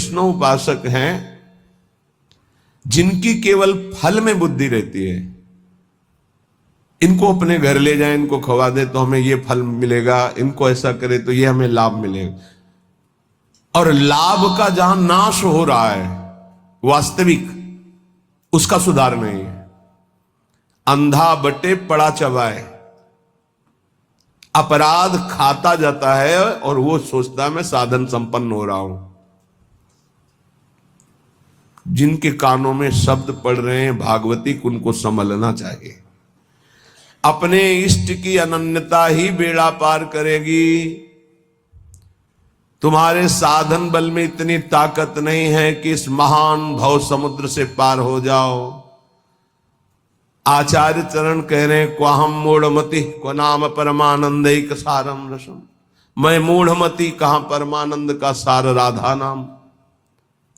वैष्णव उपासक हैं जिनकी केवल फल में बुद्धि रहती है। इनको अपने घर ले जाए, इनको खवा दे तो हमें ये फल मिलेगा, इनको ऐसा करे तो ये हमें लाभ मिलेगा। और लाभ का जहां नाश हो रहा है वास्तविक, उसका सुधार नहीं है। अंधा बटे पड़ा चबाए, अपराध खाता जाता है और वो सोचता है मैं साधन संपन्न हो रहा हूं। जिनके कानों में शब्द पड़ रहे हैं भागवती, उनको संभलना चाहिए। अपने इष्ट की अनन्यता ही बेड़ा पार करेगी। तुम्हारे साधन बल में इतनी ताकत नहीं है कि इस महान भव समुद्र से पार हो जाओ। आचार्य चरण कह रहे हैं, क्वाहम मूढ़मति क्व नाम परमानंद सारम रसम। मैं मूढ़मति, कहां परमानंद का सार राधा नाम।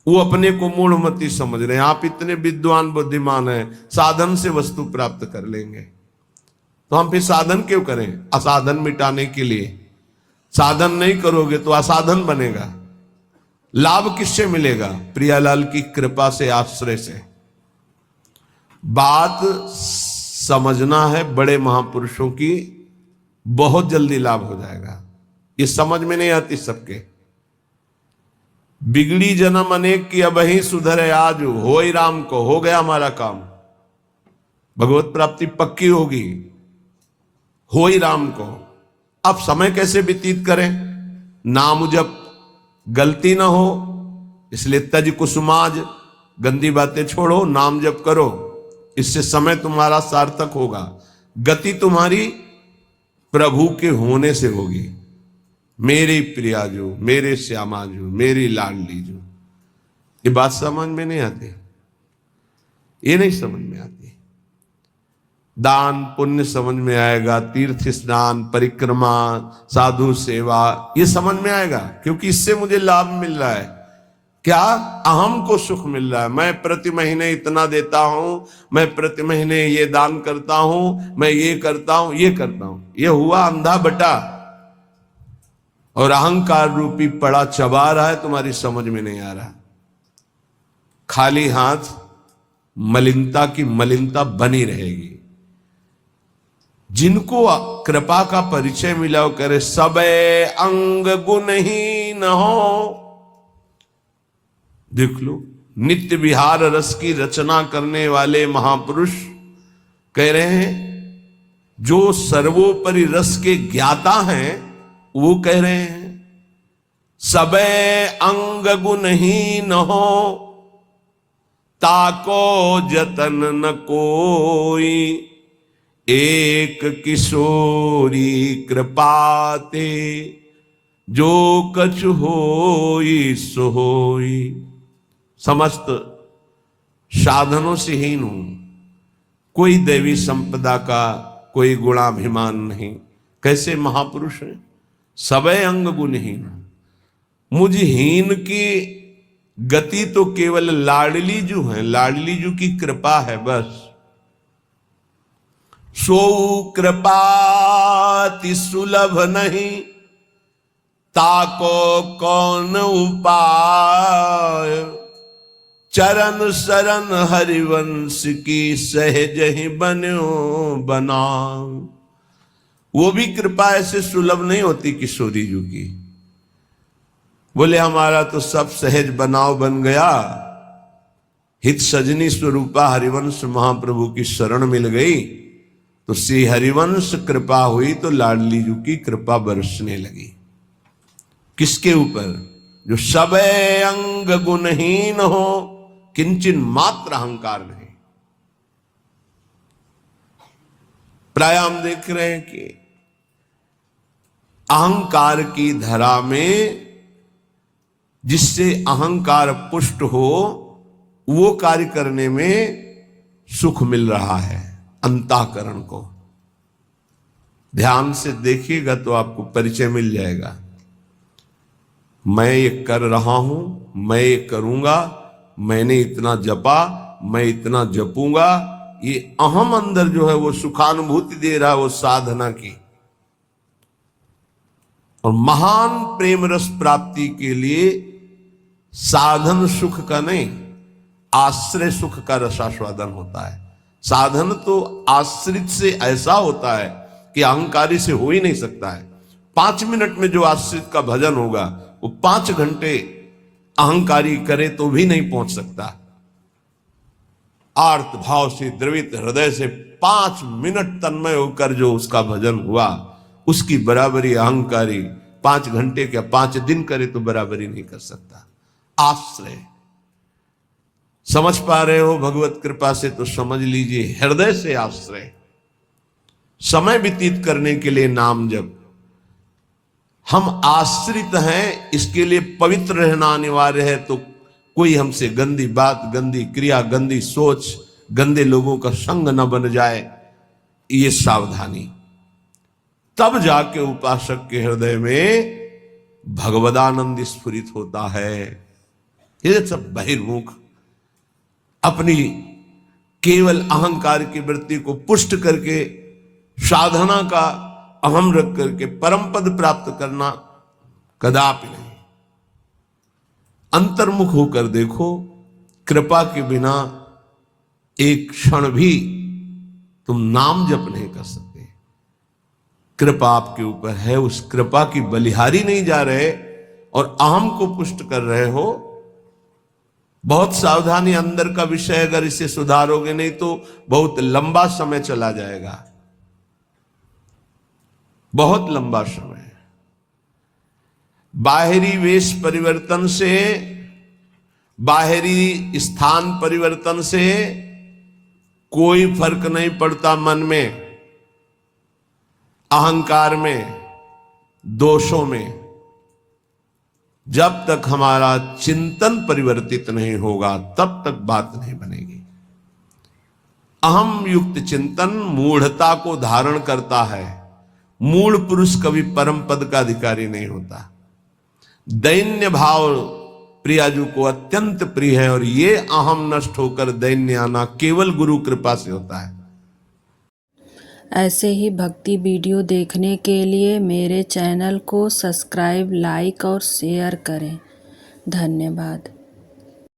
वो अपने को मूढ़मति समझ रहे हैं। आप इतने विद्वान बुद्धिमान हैं, साधन से वस्तु प्राप्त कर लेंगे, तो हम फिर साधन क्यों करें? असाधन मिटाने के लिए। साधन नहीं करोगे तो असाधन बनेगा। लाभ किससे मिलेगा? प्रियालाल की कृपा से, आश्रय से। बात समझना है बड़े महापुरुषों की, बहुत जल्दी लाभ हो जाएगा। ये समझ में नहीं आती सबके। बिगड़ी जन्म अनेक की, अब ही सुधरे आज, हो ही राम को, हो गया हमारा काम। भगवत प्राप्ति पक्की होगी, हो ही राम को। अब समय कैसे व्यतीत करें? नाम जप, गलती ना हो, इसलिए तज कुसुमाज, गंदी बातें छोड़ो, नाम जप करो। इससे समय तुम्हारा सार्थक होगा। गति तुम्हारी प्रभु के होने से होगी। मेरी प्रिया जो, मेरे श्यामा जो, मेरी लाडली जो। ये बात समझ में नहीं आती, ये नहीं समझ में आती। दान पुण्य समझ में आएगा, तीर्थ स्नान, परिक्रमा, साधु सेवा, ये समझ में आएगा, क्योंकि इससे मुझे लाभ मिल रहा है। क्या? अहम को सुख मिल रहा है। मैं प्रति महीने इतना देता हूं, मैं प्रति महीने ये दान करता हूं, मैं ये करता हूं, ये करता हूं। ये हुआ अंधा बटा, और अहंकार रूपी पड़ा चबा रहा है, तुम्हारी समझ में नहीं आ रहा। खाली हाथ मलिनता की मलिनता बनी रहेगी। जिनको कृपा का परिचय मिला वो कह रहे, सबे अंग गुणहीन हो। देख लो, नित्य विहार रस की रचना करने वाले महापुरुष कह रहे हैं, जो सर्वोपरि रस के ज्ञाता हैं, वो कह रहे हैं सबे अंग गुणहीन हो, ताको जतन न कोई, एक किशोरी कृपाते, जो कछ होई सो होई। समस्त साधनों से हीन हूं, कोई दैवी संपदा का कोई गुणाभिमान नहीं। कैसे महापुरुष हैं? सबे अंग गुणहीन। मुझ हीन की गति तो केवल लाडली जू है, लाडली जू की कृपा है बस। सो कृपाति सुलभ नहीं, ताको कौन उपाय, चरण शरण हरिवंश की सहज ही बन्यो बना। वो भी कृपा ऐसे सुलभ नहीं होती किशोरी जी की। बोले हमारा तो सब सहज बनाव बन गया, हित सजनी स्वरूपा हरिवंश महाप्रभु की शरण मिल गई, तो श्री हरिवंश कृपा हुई तो लाडली जी की कृपा बरसने लगी। किसके ऊपर? जो सबे अंग गुणहीन हो, किंचन मात्र अहंकार नहीं। प्राय हम देख रहे हैं कि अहंकार की धरा में जिससे अहंकार पुष्ट हो, वो कार्य करने में सुख मिल रहा है अंतःकरण को। ध्यान से देखिएगा तो आपको परिचय मिल जाएगा। मैं ये कर रहा हूं, मैं ये करूंगा, मैंने इतना जपा, मैं इतना जपूंगा, ये अहम अंदर जो है वो सुखानुभूति दे रहा है, वो साधना की। और महान प्रेम रस प्राप्ति के लिए साधन सुख का नहीं, आश्रय सुख का रसास्वादन होता है। साधन तो आश्रित से ऐसा होता है कि अहंकारी से हो ही नहीं सकता है। 5 मिनट में जो आश्रित का भजन होगा वो 5 घंटे अहंकारी करे तो भी नहीं पहुंच सकता। आर्त भाव से द्रवित हृदय से 5 मिनट तन्मय होकर जो उसका भजन हुआ, उसकी बराबरी अहंकारी 5 घंटे क्या 5 दिन करे तो बराबरी नहीं कर सकता। आश्रय समझ पा रहे हो भगवत कृपा से तो समझ लीजिए, हृदय से आश्रय। समय व्यतीत करने के लिए नाम जप। हम आश्रित हैं, इसके लिए पवित्र रहना अनिवार्य है। तो कोई हमसे गंदी बात, गंदी क्रिया, गंदी सोच, गंदे लोगों का संग न बन जाए, ये सावधानी। तब जाके उपासक के हृदय में भगवदानंद स्फुरित होता है। ये सब बहिर्मुख अपनी केवल अहंकार की वृत्ति को पुष्ट करके साधना का अहम रख करके परम पद प्राप्त करना कदापि नहीं। अंतर्मुख होकर देखो, कृपा के बिना एक क्षण भी तुम नाम जप नहीं कर सकते। कृपा आपके ऊपर है, उस कृपा की बलिहारी नहीं जा रहे और अहम को पुष्ट कर रहे हो। बहुत सावधानी, अंदर का विषय अगर इसे सुधारोगे नहीं तो बहुत लंबा समय चला जाएगा, बहुत लंबा समय। बाहरी वेश परिवर्तन से, बाहरी स्थान परिवर्तन से कोई फर्क नहीं पड़ता मन में, अहंकार में, दोषों में। जब तक हमारा चिंतन परिवर्तित नहीं होगा तब तक बात नहीं बनेगी। अहम युक्त चिंतन मूढ़ता को धारण करता है। मूढ़ पुरुष कभी परम पद का अधिकारी नहीं होता। दैन्य भाव प्रियाजू को अत्यंत प्रिय है और ये अहम नष्ट होकर दैन्य आना केवल गुरु कृपा से होता है। ऐसे ही भक्ति वीडियो देखने के लिए मेरे चैनल को सब्सक्राइब, लाइक और शेयर करें। धन्यवाद।